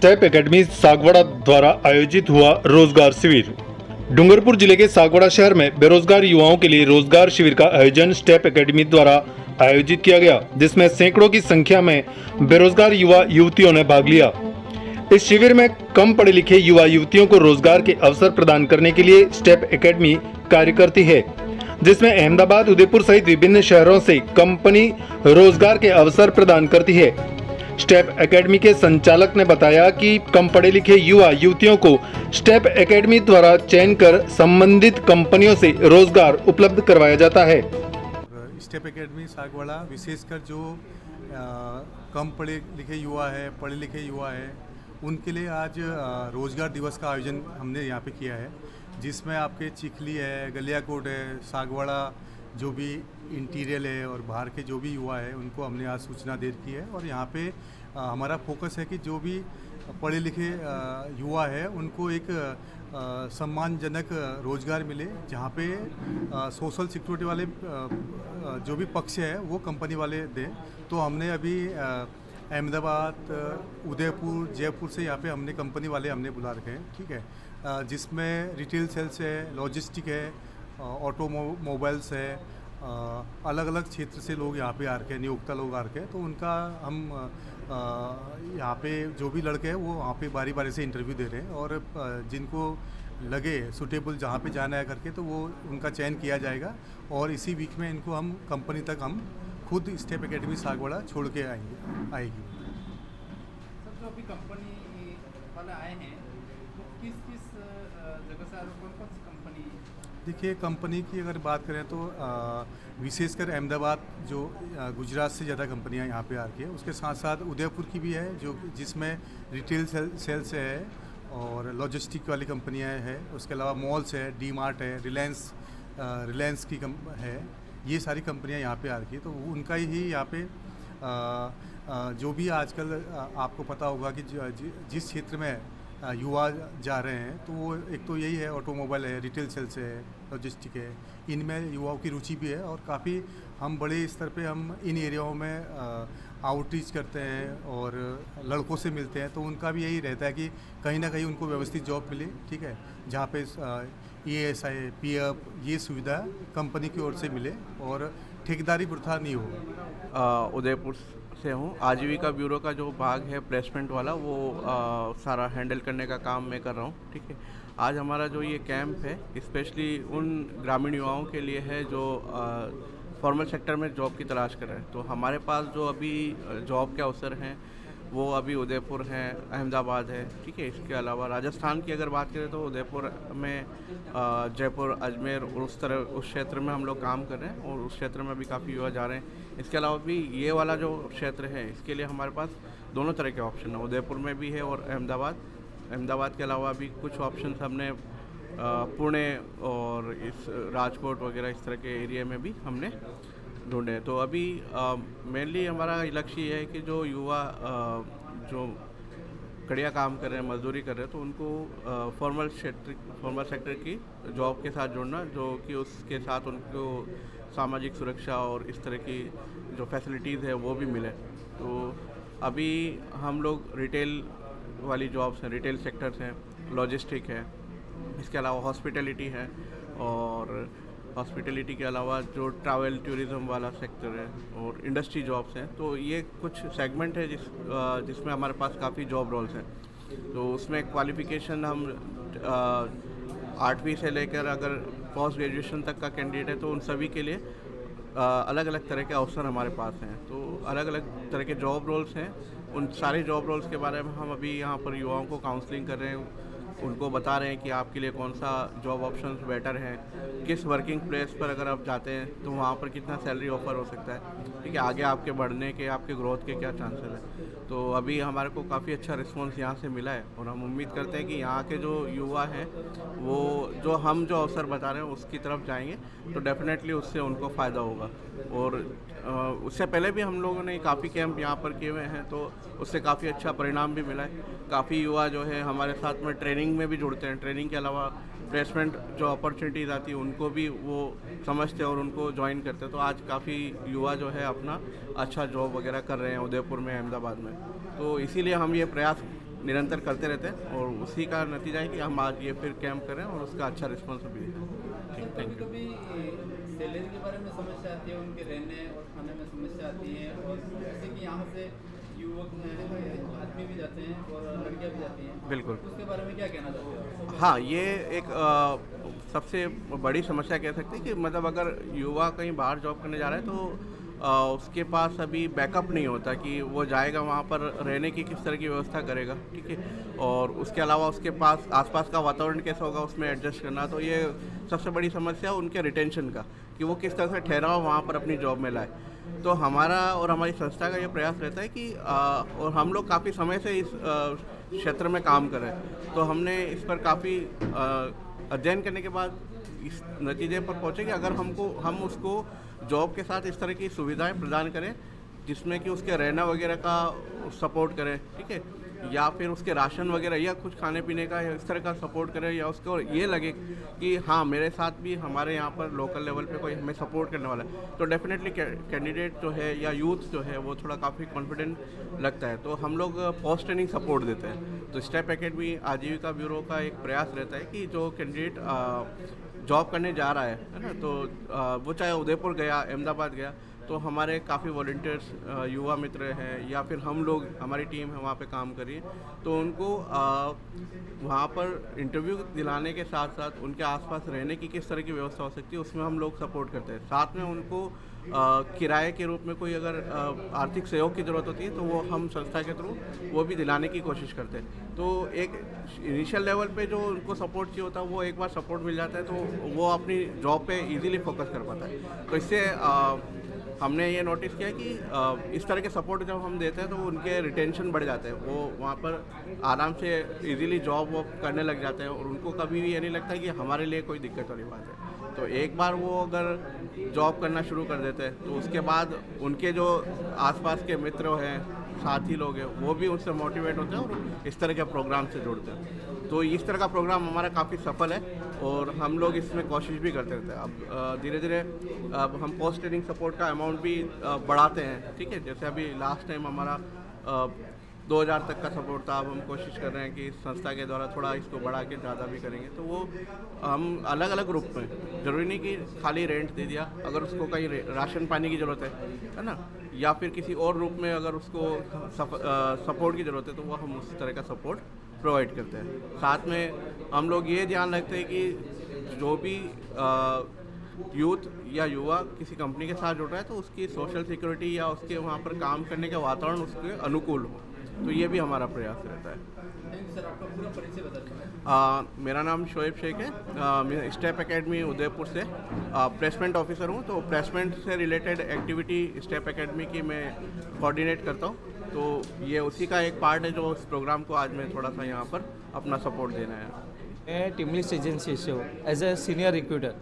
Step academy Sagwara द्वारा आयोजित हुआ रोजगार शिविर। डूंगरपुर जिले के सागवाड़ा शहर में बेरोजगार युवाओं के लिए रोजगार शिविर का आयोजन स्टेप एकेडमी द्वारा आयोजित किया गया, जिसमें सैकड़ों की संख्या में बेरोजगार युवा युवतियों ने भाग लिया। इस शिविर में कम पढ़े लिखे युवा युवतियों को रोजगार के अवसर प्रदान करने के लिए स्टेप एकेडमी कार्य करती है, जिसमें अहमदाबाद, उदयपुर सहित विभिन्न शहरों से कंपनी रोजगार के अवसर प्रदान करती है। स्टेप एकेडमी के संचालक ने बताया कि कम पढ़े लिखे युवा युवतियों को स्टेप एकेडमी द्वारा चयन कर संबंधित कंपनियों से रोजगार उपलब्ध करवाया जाता है। स्टेप एकेडमी सागवाड़ा विशेषकर जो कम पढ़े लिखे युवा है, पढ़े लिखे युवा है, उनके लिए आज रोजगार दिवस का आयोजन हमने यहाँ पे किया है, जिसमें आपके चिखली है, गलियाकोट है, सागवाड़ा जो भी इंटीरियर है और बाहर के जो भी युवा है उनको हमने आज सूचना दे की है। और यहाँ पे हमारा फोकस है कि जो भी पढ़े लिखे युवा है उनको एक सम्मानजनक रोजगार मिले, जहाँ पे सोशल सिक्योरिटी वाले जो भी पक्ष है वो कंपनी वाले दें। तो हमने अभी अहमदाबाद, उदयपुर, जयपुर से यहाँ पे हमने कंपनी वाले हमने बुला रखे हैं, ठीक है, जिसमें रिटेल सेल्स है, लॉजिस्टिक है, ऑटोमोबाइल्स है, अलग अलग क्षेत्र से लोग यहाँ पे आ रखे हैं, नियोक्ता लोग आ रखे हैं। तो उनका हम यहाँ पे जो भी लड़के हैं वो वहाँ पे बारी बारी से इंटरव्यू दे रहे हैं, और जिनको लगे सुटेबल जहाँ पे जाना है करके तो वो उनका चयन किया जाएगा, और इसी वीक में इनको हम कंपनी तक हम खुद स्टेप एकेडमी सागवाड़ा छोड़ के आएगी। सर, जो अभी कंपनी वाले आए हैं तो किस किस जगह से कौन कौन सी कंपनी? देखिए, कंपनी की अगर बात करें तो विशेषकर अहमदाबाद जो गुजरात से ज़्यादा कंपनियां यहाँ पे आ रही है, उसके साथ साथ उदयपुर की भी है जो जिसमें रिटेल सेल्स है और लॉजिस्टिक वाली कंपनियां हैं। उसके अलावा मॉल्स है, डी मार्ट है, रिलायंस की है, ये सारी कंपनियां यहाँ पे आ रही है। तो उनका ही यहाँ पे जो भी आजकल आपको पता होगा कि जिस क्षेत्र में युवा जा रहे हैं, तो वो एक तो यही है, ऑटोमोबाइल है, रिटेल सेल्स है, लॉजिस्टिक है, इनमें युवाओं की रुचि भी है। और काफ़ी हम बड़े स्तर पे हम इन एरियाओं में आउटरीच करते हैं और लड़कों से मिलते हैं। तो उनका भी यही रहता है कि कहीं ना कहीं उनको व्यवस्थित जॉब मिले, ठीक है, जहाँ पे ESI, PF ये सुविधा कंपनी की ओर से मिले और ठेकेदारी प्रथा नहीं हो। उदयपुर से हूँ। आजीविका ब्यूरो का जो भाग है प्लेसमेंट वाला, वो सारा हैंडल करने का काम मैं कर रहा हूँ, ठीक है। आज हमारा जो ये कैंप है स्पेशली उन ग्रामीण युवाओं के लिए है जो फॉर्मल सेक्टर में जॉब की तलाश कर रहे हैं। तो हमारे पास जो अभी जॉब के अवसर हैं वो अभी उदयपुर हैं, अहमदाबाद है, ठीक है। इसके अलावा राजस्थान की अगर बात करें तो उदयपुर में जयपुर, अजमेर और उस क्षेत्र में हम लोग काम कर रहे हैं, और उस क्षेत्र में भी काफ़ी युवा जा रहे हैं। इसके अलावा भी ये वाला जो क्षेत्र है इसके लिए हमारे पास दोनों तरह के ऑप्शन है, उदयपुर में भी है और अहमदाबाद के अलावा भी कुछ ऑप्शन हमने पुणे और इस राजकोट वगैरह इस तरह के एरिया में भी हमने ढूंढे। तो अभी मेनली हमारा लक्ष्य ये है कि जो युवा जो कड़िया काम कर रहे हैं, मजदूरी कर रहे हैं, तो उनको फॉर्मल सेक्टर की जॉब के साथ जोड़ना, जो कि उसके साथ उनको सामाजिक सुरक्षा और इस तरह की जो फैसिलिटीज़ है वो भी मिले। तो अभी हम लोग रिटेल वाली जॉब्स हैं, रिटेल सेक्टर्स हैं, लॉजिस्टिक है, इसके अलावा हॉस्पिटलिटी है, और हॉस्पिटलिटी के अलावा जो ट्रैवल टूरिज़्म वाला सेक्टर है और इंडस्ट्री जॉब्स हैं। तो ये कुछ सेगमेंट है जिसमें हमारे पास काफ़ी जॉब रोल्स हैं। तो उसमें क्वालिफ़िकेशन हम 8वीं से लेकर अगर पोस्ट ग्रेजुएशन तक का कैंडिडेट है तो उन सभी के लिए अलग अलग तरह के अवसर हमारे पास हैं। तो अलग अलग तरह के जॉब रोल्स हैं। उन सारे जॉब रोल्स के बारे में हम अभी यहाँ पर युवाओं को काउंसलिंग कर रहे हैं, उनको बता रहे हैं कि आपके लिए कौन सा जॉब ऑप्शंस बेटर है, किस वर्किंग प्लेस पर अगर आप जाते हैं तो वहाँ पर कितना सैलरी ऑफर हो सकता है, ठीक है, आगे आपके बढ़ने के, आपके ग्रोथ के क्या चांसेस हैं। तो अभी हमारे को काफ़ी अच्छा रिस्पॉन्स यहाँ से मिला है, और हम उम्मीद करते हैं कि यहाँ के जो युवा हैं वो जो अवसर बता रहे हैं उसकी तरफ जाएंगे तो डेफिनेटली उससे उनको फ़ायदा होगा। और उससे पहले भी हम लोगों ने काफ़ी कैंप यहाँ पर किए हुए हैं, तो उससे काफ़ी अच्छा परिणाम भी मिला है। काफ़ी युवा जो है हमारे साथ में ट्रेनिंग में भी जुड़ते हैं, ट्रेनिंग के अलावा प्लेसमेंट जो अपॉर्चुनिटीज़ आती है उनको भी वो समझते हैं और उनको ज्वाइन करते हैं। तो आज काफ़ी युवा जो है अपना अच्छा जॉब वगैरह कर रहे हैं उदयपुर में, अहमदाबाद में। तो इसीलिए हम ये प्रयास निरंतर करते रहते हैं और उसी का नतीजा है कि हम आज ये फिर कैंप करें और उसका अच्छा रिस्पॉन्स भी है। ठीक, थैंक यू। कभी सैलरी के बारे में समस्या आती है, उनके रहने और खाने में समस्या आती है, और जैसे कि यहाँ से युवक आदमी भी जाते हैं और लड़कियाँ भी जाती हैं, बिल्कुल। उसके बारे में क्या कहना चाहते हो? हाँ, ये एक सबसे बड़ी समस्या कह सकते हैं कि मतलब अगर युवा कहीं बाहर जॉब करने जा रहा है तो उसके पास अभी बैकअप नहीं होता कि वो जाएगा वहाँ पर रहने की किस तरह की व्यवस्था करेगा, ठीक है, और उसके अलावा उसके पास आसपास का वातावरण कैसा होगा उसमें एडजस्ट करना। तो ये सबसे बड़ी समस्या उनके रिटेंशन का, कि वो किस तरह से ठहराव वहाँ पर अपनी जॉब में लाए। तो हमारा और हमारी संस्था का ये प्रयास रहता है कि और हम लोग काफ़ी समय से इस क्षेत्र में काम कर रहे हैं, तो हमने इस पर काफ़ी अध्ययन करने के बाद इस नतीजे पर पहुँचे कि अगर हम उसको जॉब के साथ इस तरह की सुविधाएं प्रदान करें जिसमें कि उसके रहना वगैरह का सपोर्ट करें, ठीक है, या फिर उसके राशन वगैरह या कुछ खाने पीने का या इस तरह का सपोर्ट करें, या उसको ये लगे कि हाँ मेरे साथ भी हमारे यहाँ पर लोकल लेवल पे कोई हमें सपोर्ट करने वाला है, तो डेफिनेटली कैंडिडेट जो है या यूथ जो है वो थोड़ा काफ़ी कॉन्फिडेंट लगता है। तो हम लोग पोस्ट ट्रेनिंग सपोर्ट देते हैं। तो स्टेप एकेडमी आजीविका ब्यूरो का एक प्रयास रहता है कि जो कैंडिडेट जॉब करने जा रहा है ना, तो वो चाहे उदयपुर गया, अहमदाबाद गया, तो हमारे काफ़ी वॉलंटियर्स युवा मित्र हैं या फिर हम लोग, हमारी टीम है वहाँ पे काम करिए, तो उनको वहाँ पर इंटरव्यू दिलाने के साथ साथ उनके आसपास रहने की किस तरह की व्यवस्था हो सकती है उसमें हम लोग सपोर्ट करते हैं। साथ में उनको किराए के रूप में कोई अगर आर्थिक सहयोग की ज़रूरत होती है तो वो हम संस्था के थ्रू वो भी दिलाने की कोशिश करते हैं। तो एक इनिशियल लेवल पे जो उनको सपोर्ट चाहिए होता है वो एक बार सपोर्ट मिल जाता है तो वो अपनी जॉब पे इजीली फोकस कर पाता है। तो इससे हमने ये नोटिस किया कि इस तरह के सपोर्ट जब हम देते हैं तो उनके रिटेंशन बढ़ जाते हैं, वो वहाँ पर आराम से इजीली जॉब वॉब करने लग जाते हैं और उनको कभी भी ये नहीं लगता कि हमारे लिए कोई दिक्कत वाली बात है। तो एक बार वो अगर जॉब करना शुरू कर देते हैं तो उसके बाद उनके जो आसपास के मित्र हैं, साथी लोग हैं, वो भी उनसे मोटिवेट होते हैं और इस तरह के प्रोग्राम से जुड़ते हैं। तो इस तरह का प्रोग्राम हमारा काफ़ी सफल है और हम लोग इसमें कोशिश भी करते रहते हैं। अब धीरे धीरे अब हम पोस्ट ट्रेनिंग सपोर्ट का अमाउंट भी बढ़ाते हैं, ठीक है। जैसे अभी लास्ट टाइम हमारा 2000 तक का सपोर्ट था, अब हम कोशिश कर रहे हैं कि संस्था के द्वारा थोड़ा इसको बढ़ा के ज़्यादा भी करेंगे। तो वो हम अलग अलग रूप में, ज़रूरी नहीं कि खाली रेंट दे दिया, अगर उसको कहीं राशन पानी की ज़रूरत है ना, या फिर किसी और रूप में अगर उसको सपोर्ट की ज़रूरत है तो वो हम उस तरह का सपोर्ट प्रोवाइड करते हैं। साथ में हम लोग ये ध्यान रखते हैं कि जो भी यूथ या युवा किसी कंपनी के साथ जुड़ रहा है तो उसकी सोशल सिक्योरिटी या उसके वहाँ पर काम करने का वातावरण उसके अनुकूल हो। तो ये भी हमारा प्रयास रहता है। थैंक यू सर, आपका पूरा परिचय बता दीजिए। मेरा नाम शोएब शेख है, मैं स्टेप एकेडमी उदयपुर से प्लेसमेंट ऑफिसर हूँ। तो प्लेसमेंट से रिलेटेड एक्टिविटी स्टेप एकेडमी की मैं कोऑर्डिनेट करता हूँ। तो ये उसी का एक पार्ट है जो इस प्रोग्राम को आज मैं थोड़ा सा यहाँ पर अपना सपोर्ट देना है। मैं टीमलिस्ट एजेंसी से हूँ एज ए सीनियर रिक्रूटर।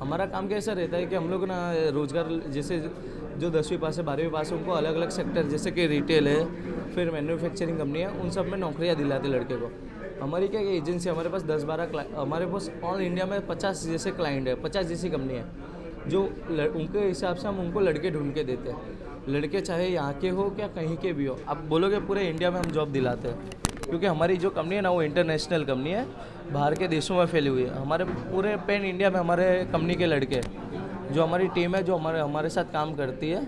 हमारा काम कैसा रहता है कि हम लोग ना रोज़गार, जैसे जो 10वीं पास है 12वीं पास है उनको अलग अलग सेक्टर जैसे कि रिटेल है, फिर मैन्युफैक्चरिंग कंपनी है, उन सब में नौकरियां दिलाते लड़के को। हमारी क्या एजेंसी, हमारे पास 10-12 हमारे पास ऑल इंडिया में 50 जैसे क्लाइंट है, 50 जैसी कंपनी है जो उनके हिसाब से हम उनको लड़के ढूंढ के देते हैं। लड़के चाहे यहाँ के हो क्या कहीं के भी हो, आप बोलोगे पूरे इंडिया में हम जॉब दिलाते हैं, क्योंकि हमारी जो कंपनी है ना वो इंटरनेशनल कंपनी है, बाहर के देशों में फैली हुई है। हमारे पूरे पैन इंडिया में हमारे कंपनी के लड़के, जो हमारी टीम है जो हमारे साथ काम करती है,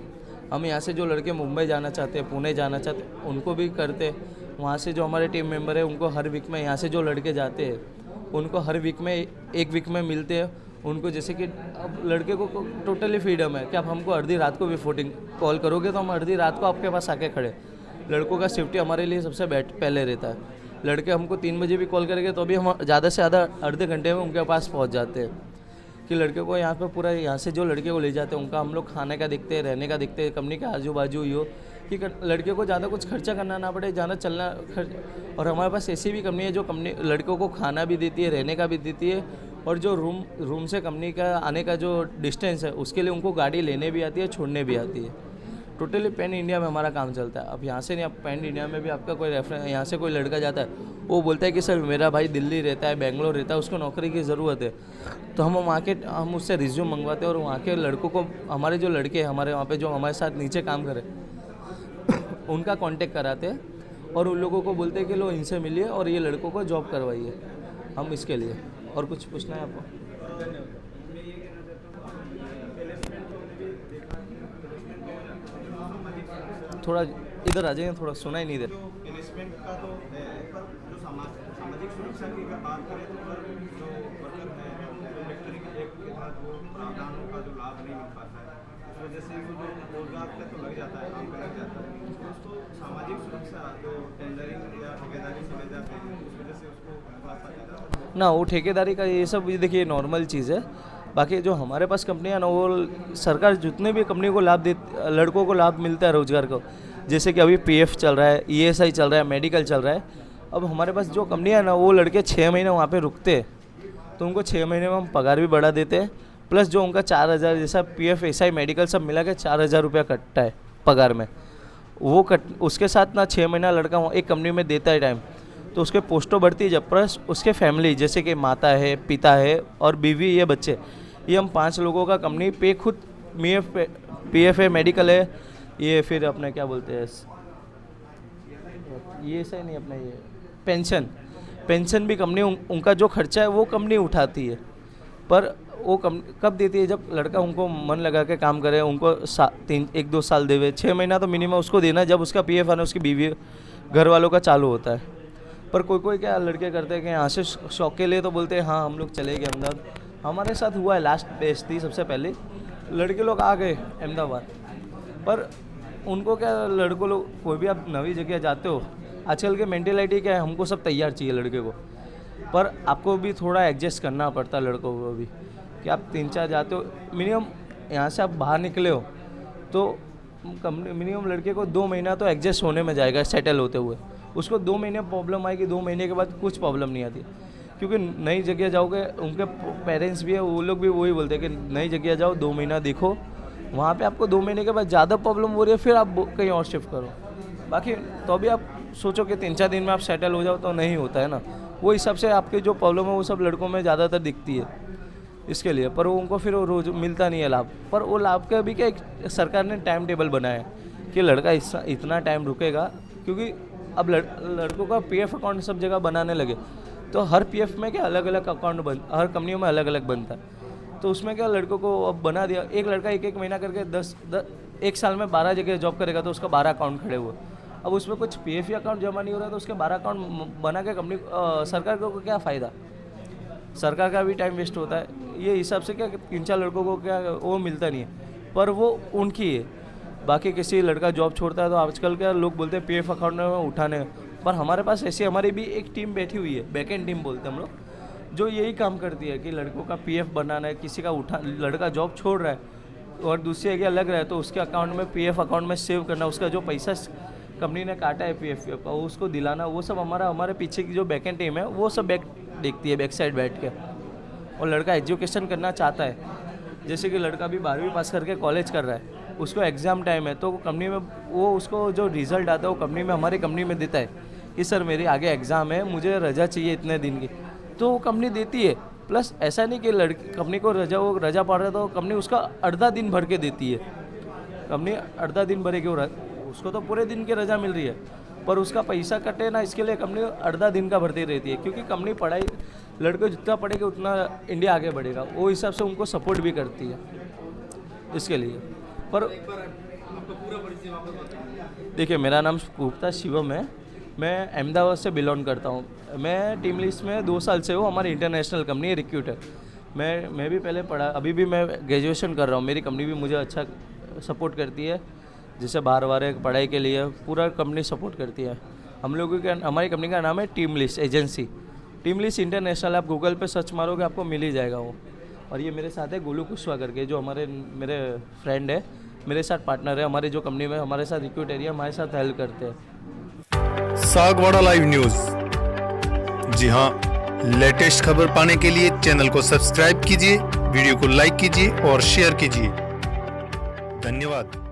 हम यहाँ से जो लड़के मुंबई जाना चाहते हैं, पुणे जाना चाहते हैं, उनको भी करते। वहाँ से जो हमारे टीम मेंबर है उनको हर वीक में, यहाँ से जो लड़के जाते हैं उनको हर वीक में, एक वीक में मिलते हैं उनको। जैसे कि अब लड़के को टोटली फ्रीडम है कि आप हमको आधी रात को भी कॉल करोगे तो हम आधी रात को आपके पास आके खड़े। लड़कों का सेफ्टी हमारे लिए सबसे पहले रहता है। लड़के हमको 3 बजे भी कॉल करेंगे तो भी हम ज़्यादा से ज़्यादा आधे घंटे में उनके पास पहुंच जाते हैं। कि लड़के को यहाँ पे पूरा, यहाँ से जो लड़के को ले जाते हैं उनका हम लोग खाने का देखते हैं, रहने का देखते हैं, कंपनी के आजू बाजू ही हो कि लड़के को ज़्यादा कुछ खर्चा करना ना पड़े, ज़्यादा चलना और हमारे पास ऐसी भी कंपनी है जो कंपनी लड़कों को खाना भी देती है, रहने का भी देती है, और जो रूम से कंपनी का आने का जो डिस्टेंस है उसके लिए उनको गाड़ी लेने भी आती है, छोड़ने भी आती है। टोटली पैन इंडिया में हमारा काम चलता है। अब यहाँ से नहीं, अब पैन इंडिया में भी आपका कोई रेफरेंस, यहाँ से कोई लड़का जाता है वो बोलता है कि सर मेरा भाई दिल्ली रहता है, बेंगलोर रहता है, उसको नौकरी की ज़रूरत है, तो हम उससे रिज्यूम मंगवाते हैं और वहाँ के लड़कों को, हमारे जो लड़के हैं हमारे वहाँ पे जो हमारे साथ नीचे काम करें उनका कांटेक्ट कराते हैं और उन लोगों को बोलते हैं कि लो इनसे मिलिए और ये लड़कों को जॉब करवाइए, हम इसके लिए। और कुछ पूछना है आपको? थोड़ा इधर आ जाइए, थोड़ा सुना ही नहीं दे। प्लेसमेंट का तो है, पर जो सामाजिक सुरक्षा की अगर बात करें तो पर जो वर्कर है जो फैक्ट्री के एक के तहत वो प्रावधानों का जो लाभ नहीं मिल पाता है, उस वजह से वो जो रोजगार पे तो लग जाता है, काम पे लग जाता है, उसको सामाजिक सुरक्षा जो टेंडरिंग या ठेकेदारी से ले जाते हैं उस वजह से उसको थोड़ा सा ज़्यादा ना वो ठेकेदारी का ये सब ये देखिए नॉर्मल चीज़ है। बाकी जो हमारे पास कंपनियां ना वो सरकार जितने भी कंपनी को लाभ दे, लड़कों को लाभ मिलता है रोजगार को, जैसे कि अभी पीएफ चल रहा है, ईएसआई चल रहा है, मेडिकल चल रहा है। अब हमारे पास जो कंपनियां ना वो लड़के 6 महीने वहाँ पे रुकते हैं तो उनको 6 महीने में हम पगार भी बढ़ा देते हैं, प्लस जो उनका 4,000 जैसा पीएफ एसआई मेडिकल सब मिला के 4,000 रुपया कटता है पगार में, वो कट उसके साथ ना 6 महीना लड़का एक कंपनी में देता है टाइम, तो उसके पोस्टों बढ़ती है जब, प्लस उसके फैमिली जैसे कि माता है, पिता है और बीवी, ये बच्चे, ये हम 5 लोगों का कंपनी पे खुद पीएफ है, मेडिकल है, ये फिर अपने क्या बोलते हैं ये सही नहीं अपना ये पेंशन भी कंपनी उनका जो खर्चा है वो कंपनी उठाती है। पर वो कब देती है? जब लड़का उनको मन लगा के काम करे, उनको 1-2 साल देवे, 6 महीना तो मिनिमम उसको देना, जब उसका पीएफ आना उसकी बीवी घर वालों का चालू होता है। पर कोई क्या लड़के करते हैं कि यहाँ से शौक के लिए तो बोलते हैं हाँ हम लोग चले गए अहमदाबाद। हमारे साथ हुआ है, लास्ट बेच थी सबसे पहले, लड़के लोग आ गए अहमदाबाद, पर उनको क्या, लड़कों लोग कोई भी आप नई जगह जाते हो, आजकल के मेंटेलिटी क्या है, हमको सब तैयार चाहिए लड़के को, पर आपको भी थोड़ा एडजस्ट करना पड़ता है लड़कों को भी, कि आप 3-4 जाते हो, मिनिमम यहाँ से आप बाहर निकले हो तो मिनिमम लड़के को 2 महीना तो एडजस्ट होने में जाएगा सेटल होते हुए। उसको 2 महीने प्रॉब्लम आएगी, 2 महीने के बाद कुछ प्रॉब्लम नहीं आती, क्योंकि नई जगह जाओगे, उनके पेरेंट्स भी है, वो लोग भी वही बोलते हैं कि नई जगह जाओ, 2 महीना देखो, वहाँ पे आपको 2 महीने के बाद ज़्यादा प्रॉब्लम हो रही है, फिर आप कहीं और शिफ्ट करो। बाकी तो अभी आप सोचो कि 3-4 दिन में आप सेटल हो जाओ तो नहीं होता है ना, वो हिसाब से आपके जो प्रॉब्लम है वो सब लड़कों में ज़्यादातर दिखती है इसके लिए, पर वो उनको फिर वो रोज मिलता नहीं है लाभ। पर वो लाभ का भी क्या, एक सरकार ने टाइम टेबल बनाया है कि लड़का इतना टाइम रुकेगा, क्योंकि अब लड़कों का पीएफ अकाउंट सब जगह बनाने लगे, तो हर पीएफ में क्या अलग अलग अकाउंट हर कंपनियों में अलग अलग बनता है, तो उसमें क्या लड़कों को अब बना दिया, एक लड़का एक महीना करके 1 साल में 12 जगह जॉब करेगा तो उसका 12 अकाउंट खड़े हुए। अब उसमें कुछ पीएफ अकाउंट जमा नहीं हो रहा तो उसके 12 अकाउंट बना के कंपनी सरकार को क्या फ़ायदा, सरकार का भी टाइम वेस्ट होता है। ये हिसाब से क्या 3-4 लड़कों को क्या वो मिलता नहीं है, पर वो उनकी है। बाकी किसी लड़का जॉब छोड़ता है तो आजकल क्या लोग बोलते हैं पीएफ अकाउंट में उठाने, पर हमारे पास ऐसी हमारी भी एक टीम बैठी हुई है, बैकएंड टीम बोलते हैं हम लोग, जो यही काम करती है कि लड़कों का पीएफ बनाना है, किसी का लड़का जॉब छोड़ रहा है और दूसरी जगह लग रहा है तो उसके अकाउंट में पीएफ अकाउंट में सेव करना, उसका जो पैसा कंपनी ने काटा है पीएफ का उसको दिलाना, वो सब हमारे पीछे की जो बैकएंड टीम है वो सब देखती है बैक साइड बैठ के। और लड़का एजुकेशन करना चाहता है, जैसे कि लड़का भी 12वीं पास करके कॉलेज कर रहा है, उसको एग्ज़ाम टाइम है तो कंपनी में वो उसको जो रिज़ल्ट आता है वो कंपनी में हमारी कंपनी में देता है कि सर मेरी आगे एग्ज़ाम है, मुझे रजा चाहिए इतने दिन की, तो वो कंपनी देती है। प्लस ऐसा नहीं कि कंपनी को रजा पड़ रहा है तो कंपनी उसका आधा दिन भर के देती है, कंपनी आधा दिन भरेगी, उसको तो पूरे दिन की रजा मिल रही है, पर उसका पैसा कटे ना, इसके लिए कंपनी आधा दिन का भरती रहती है, क्योंकि कंपनी पढ़ाई लड़के जितना पढ़ेंगे उतना इंडिया आगे बढ़ेगा, वो हिसाब से उनको सपोर्ट भी करती है इसके लिए। पर देखिए मेरा नाम गुप्ता शिवम है, मैं अहमदाबाद से बिलोंग करता हूँ, मैं टीम लिस्ट में 2 साल से हूँ, हमारी इंटरनेशनल कंपनी है रिक्रूटर। मैं भी पहले पढ़ा, अभी भी मैं ग्रेजुएशन कर रहा हूँ, मेरी कंपनी भी मुझे अच्छा सपोर्ट करती है, जैसे बाहर पढ़ाई के लिए पूरा कंपनी सपोर्ट करती है। हम लोगों के हमारी कंपनी का नाम है team list agency, team list international, आप गूगल पे सर्च मारोगे आपको मिल ही जाएगा वो। और ये मेरे साथ है गोलू कुशवाहा करके, जो मेरे फ्रेंड है, मेरे साथ पार्टनर है, हमारी जो कंपनी में हमारे साथ रिक्रूट एरिया हमारे साथ हेल्प करते हैं। सागवाड़ा लाइव न्यूज, जी हाँ, लेटेस्ट खबर पाने के लिए चैनल को सब्सक्राइब कीजिए, वीडियो को लाइक कीजिए और शेयर कीजिए। धन्यवाद।